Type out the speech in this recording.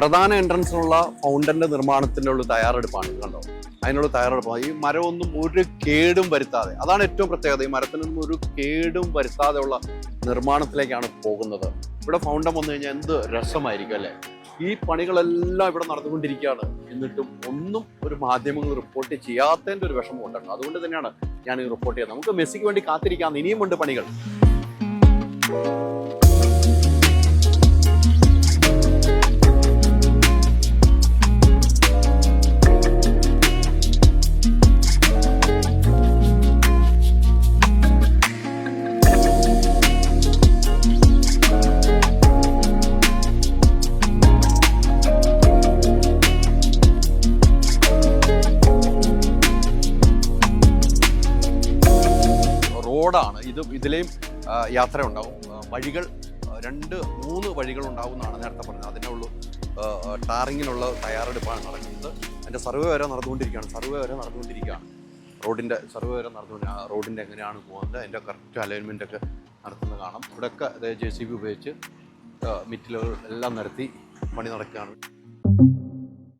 പ്രധാന എൻട്രൻസിനുള്ള ഫൗണ്ടന്റെ നിർമ്മാണത്തിനുള്ള തയ്യാറെടുപ്പാണ് കണ്ടോ. അതിനുള്ള തയ്യാറെടുപ്പാണ്. ഈ മരമൊന്നും ഒരു കേടും വരുത്താതെ, അതാണ് ഏറ്റവും പ്രത്യേകത. ഈ മരത്തിനൊന്നും ഒരു കേടും വരുത്താതെയുള്ള നിർമ്മാണത്തിലേക്കാണ് പോകുന്നത്. ഇവിടെ ഫൗണ്ടൻ വന്നു കഴിഞ്ഞാൽ എന്ത് രസമായിരിക്കും അല്ലേ. ഈ പണികളെല്ലാം ഇവിടെ നടന്നുകൊണ്ടിരിക്കുകയാണ്. എന്നിട്ടും ഒന്നും ഒരു മാധ്യമങ്ങൾ റിപ്പോർട്ട് ചെയ്യാത്തതിൻ്റെ ഒരു വിഷമം ഉണ്ടായിരുന്നു. അതുകൊണ്ട് തന്നെയാണ് ഞാൻ ഈ റിപ്പോർട്ട് ചെയ്യുന്നത്. നമുക്ക് മെസ്സിക്ക് വേണ്ടി കാത്തിരിക്കാം, ഇനിയുമുണ്ട് പണികൾ. റോഡാണ് ഇത്. ഇതിലെയും യാത്ര ഉണ്ടാവും. വഴികൾ 2-3 വഴികൾ ഉണ്ടാവുമെന്നാണ് നേരത്തെ പറഞ്ഞത്. അതിനുള്ള ടാറിങ്ങിനുള്ള തയ്യാറെടുപ്പാണ് നടക്കുന്നത്. അതിൻ്റെ സർവേ വരെ നടന്നുകൊണ്ടിരിക്കുകയാണ്. റോഡിൻ്റെ സർവേ വരെ റോഡിൻ്റെ എങ്ങനെയാണ് പോകുന്നത്, അതിൻ്റെ കറക്റ്റ് അലൈൻമെൻ്റ് ഒക്കെ നടത്തുന്നത് കാണാം. ഇവിടെയൊക്കെ JCB ഉപയോഗിച്ച് മിറ്റിലുകൾ എല്ലാം നിരത്തി പണി നടക്കുകയാണ്.